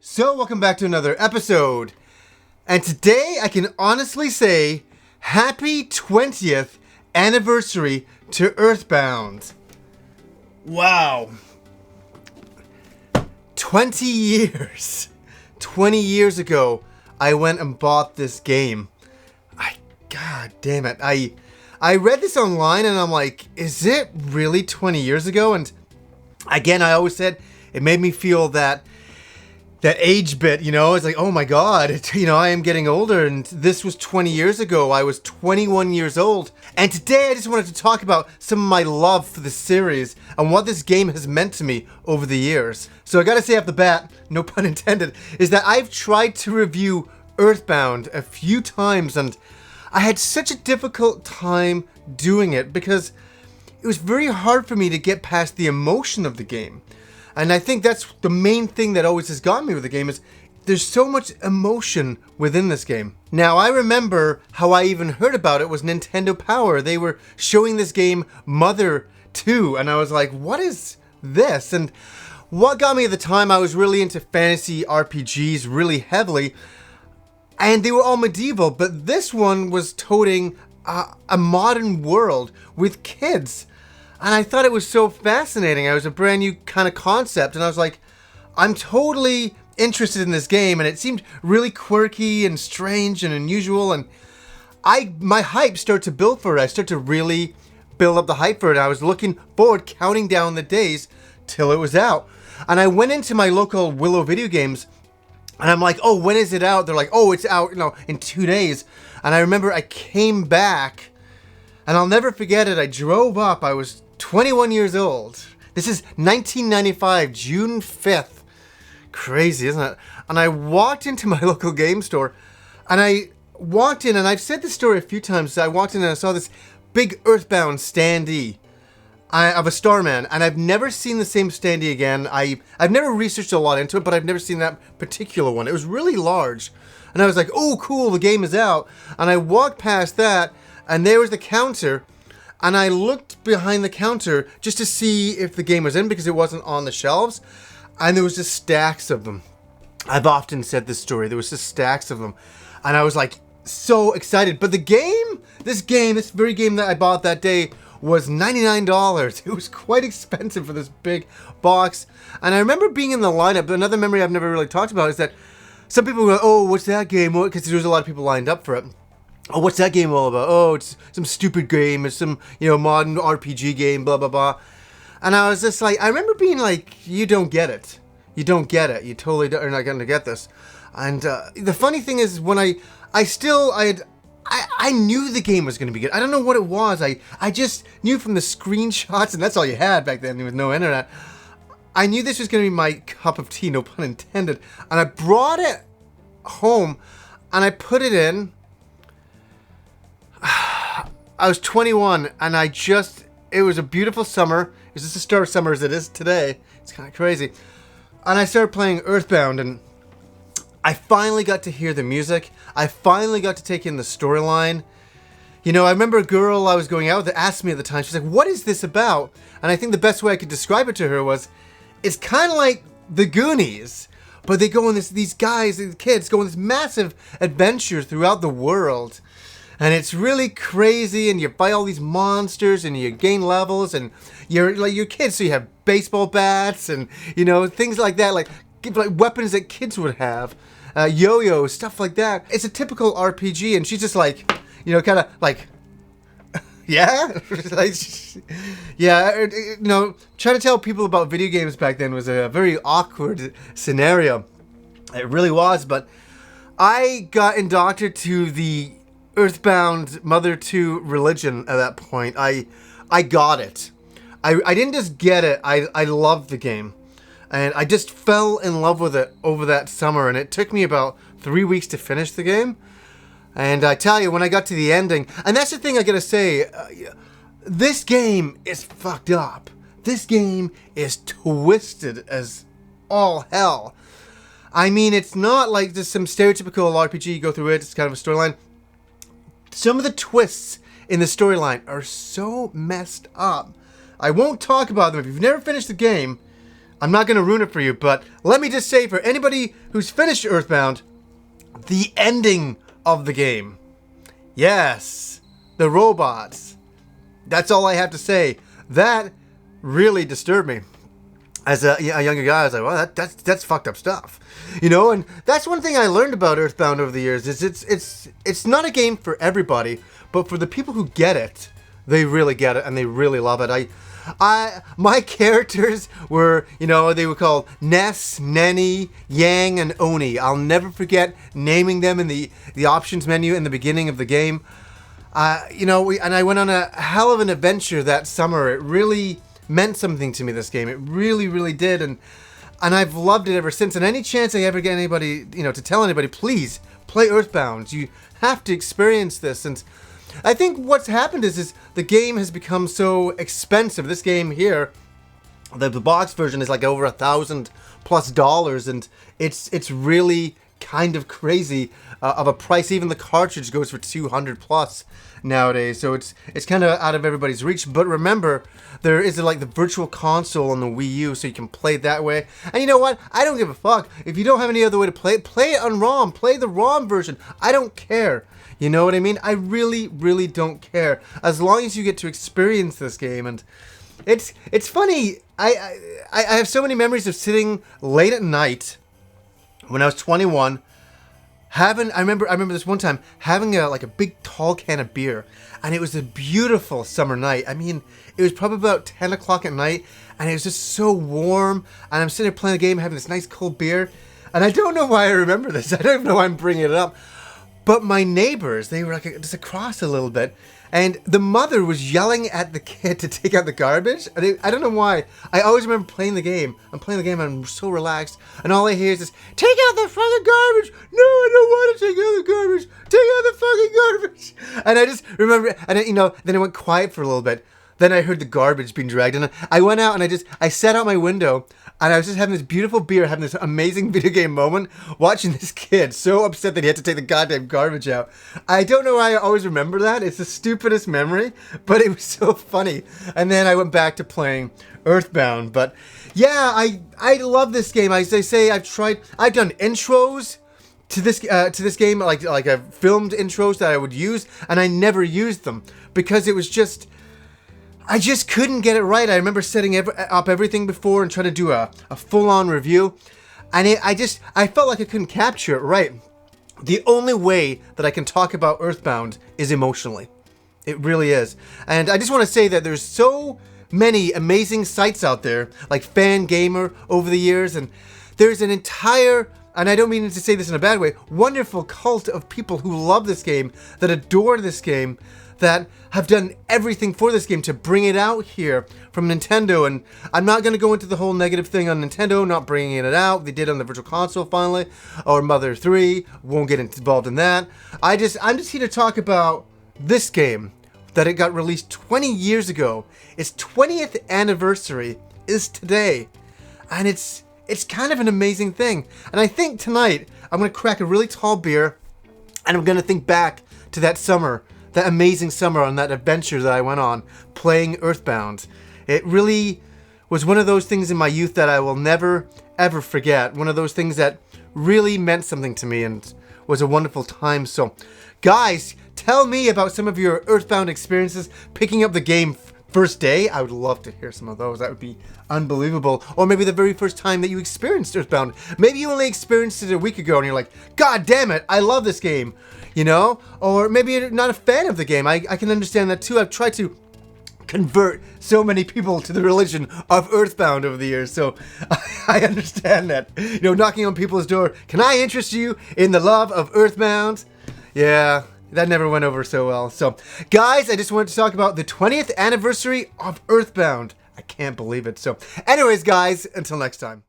So, welcome back to another episode. And today I can honestly say, happy 20th anniversary to Earthbound. Wow. 20 years. 20 years ago, I went and bought this game. God damn it. I read this online and I'm like, is it really 20 years ago? And again, I always said it made me feel that age bit, it's like, oh my God, I am getting older, and this was 20 years ago. I was 21 years old. And today I just wanted to talk about some of my love for the series and what this game has meant to me over the years. So I gotta say off the bat, no pun intended, is that I've tried to review Earthbound a few times, and I had such a difficult time doing it because it was very hard for me to get past the emotion of the game. And I think that's the main thing that always has gotten me with the game is there's so much emotion within this game. Now, I remember how I even heard about it was Nintendo Power. They were showing this game Mother 2, and I was like, what is this? And what got me at the time, I was really into fantasy RPGs really heavily, and they were all medieval, but this one was toting a modern world with kids. And I thought it was so fascinating. It was a brand new kind of concept. And I was like, I'm totally interested in this game. And it seemed really quirky and strange and unusual. And my hype started to build for it. I started to really build up the hype for it. I was looking forward, counting down the days till it was out. And I went into my local Willow Video Games. And I'm like, oh, when is it out? They're like, oh, it's out, in 2 days. And I remember I came back. And I'll never forget it. I drove up. I was 21 years old. This is 1995, June 5th. Crazy, isn't it? And I walked into my local game store, and I walked in, and I've said this story a few times. I walked in and I saw this big Earthbound standee of a Starman, and I've never seen the same standee again. I've never researched a lot into it, but I've never seen that particular one. It was really large, and I was like, oh, cool, the game is out. And I walked past that, and there was the counter. And I looked behind the counter just to see if the game was in because it wasn't on the shelves. And there was just stacks of them. I've often said this story. There was just stacks of them. And I was like so excited. But this very game that I bought that day was $99. It was quite expensive for this big box. And I remember being in the lineup. Another memory I've never really talked about is that some people go, oh, what's that game? Because there was a lot of people lined up for it. Oh, what's that game all about? Oh, it's some stupid game. It's some, modern RPG game, blah, blah, blah. And I was just like, I remember being like, you don't get it. You don't get it. You totally are not going to get this. And the funny thing is when I knew the game was going to be good. I don't know what it was. I just knew from the screenshots, and that's all you had back then with no internet. I knew this was going to be my cup of tea, no pun intended. And I brought it home, and I put it in. I was 21, and it was a beautiful summer. It was just the start of summer as it is today. It's kind of crazy. And I started playing Earthbound, and I finally got to hear the music. I finally got to take in the storyline. I remember a girl I was going out with that asked me at the time, she's like, what is this about? And I think the best way I could describe it to her was, it's kind of like the Goonies. But they go on these kids go on this massive adventure throughout the world. And it's really crazy, and you fight all these monsters, and you gain levels, and you're kids, so you have baseball bats, and things like that, like weapons that kids would have, yo-yos, stuff like that. It's a typical RPG, and she's just like, kind of like, yeah, like, yeah, trying to tell people about video games back then was a very awkward scenario. It really was, but I got indoctrinated to the Earthbound Mother 2 religion at that point. I got it. I didn't just get it, I loved the game. And I just fell in love with it over that summer, and it took me about 3 weeks to finish the game. And I tell you, when I got to the ending, and that's the thing I gotta say, this game is fucked up. This game is twisted as all hell. I mean, it's not like just some stereotypical RPG, you go through it, it's kind of a storyline. Some of the twists in the storyline are so messed up. I won't talk about them. If you've never finished the game, I'm not going to ruin it for you, but let me just say, for anybody who's finished Earthbound, the ending of the game. Yes, the robots. That's all I have to say. That really disturbed me. As a younger guy, I was like, well, that's fucked up stuff. And that's one thing I learned about Earthbound over the years, is it's not a game for everybody, but for the people who get it, they really get it and they really love it. My characters were, they were called Ness, Nenny, Yang, and Oni. I'll never forget naming them in the options menu in the beginning of the game. And I went on a hell of an adventure that summer. It really meant something to me, this game. It really, really did. And I've loved it ever since. And any chance I ever get anybody, to tell anybody, please play Earthbound. You have to experience this. And I think what's happened is the game has become so expensive. This game here, the box version is like over $1,000+ and it's really kind of crazy of a price. Even the cartridge goes for $200+ nowadays, so it's kind of out of everybody's reach. But remember, there is like the virtual console on the Wii U, so you can play it that way. And you know what? I don't give a fuck if you don't have any other way to play it on ROM. Play the ROM version. I don't care. You know what I mean? I really, really don't care, as long as you get to experience this game. And it's funny. I have so many memories of sitting late at night when I was 21. I remember this one time having a big tall can of beer, and it was a beautiful summer night. I mean, it was probably about 10 o'clock at night, and it was just so warm. And I'm sitting there playing the game, having this nice cold beer, and I don't know why I remember this. I don't even know why I'm bringing it up. But my neighbors, they were just across a little bit, and the mother was yelling at the kid to take out the garbage. And I don't know why. I always remember playing the game. I'm playing the game, and I'm so relaxed, and all I hear is this, take out the fucking garbage! No, I don't want to take out the garbage! Take out the fucking garbage! And I just remember, and then it went quiet for a little bit. Then I heard the garbage being dragged, and I went out and I sat out my window, and I was just having this beautiful beer, having this amazing video game moment, watching this kid so upset that he had to take the goddamn garbage out. I don't know why I always remember that. It's the stupidest memory, but it was so funny. And then I went back to playing Earthbound. But yeah, I love this game. As I say, I've done intros to this game, like I've filmed intros that I would use, and I never used them because it was just, I just couldn't get it right. I remember setting up everything before and trying to do a full-on review, and I felt like I couldn't capture it right. The only way that I can talk about Earthbound is emotionally. It really is. And I just want to say that there's so many amazing sites out there, like Fangamer over the years, and there's an entire, and I don't mean to say this in a bad way, wonderful cult of people who love this game, that adore this game, that have done everything for this game to bring it out here from Nintendo. And I'm not going to go into the whole negative thing on Nintendo not bringing it out. They did on the Virtual Console finally, or Mother 3. Won't get involved in that. I'm just here to talk about this game, that it got released 20 years ago. Its 20th anniversary is today, and it's kind of an amazing thing. And I think tonight I'm going to crack a really tall beer, and I'm going to think back to that summer, that amazing summer, on that adventure that I went on playing Earthbound. It really was one of those things in my youth that I will never, ever forget. One of those things that really meant something to me and was a wonderful time. So, guys, tell me about some of your Earthbound experiences picking up the game first day. I would love to hear some of those. That would be unbelievable. Or maybe the very first time that you experienced Earthbound. Maybe you only experienced it a week ago and you're like, God damn it, I love this game. Or maybe you're not a fan of the game. I can understand that too. I've tried to convert so many people to the religion of Earthbound over the years, so I understand that. Knocking on people's door, can I interest you in the love of Earthbound? Yeah, that never went over so well. So, guys, I just wanted to talk about the 20th anniversary of Earthbound. I can't believe it. So, anyways, guys, until next time.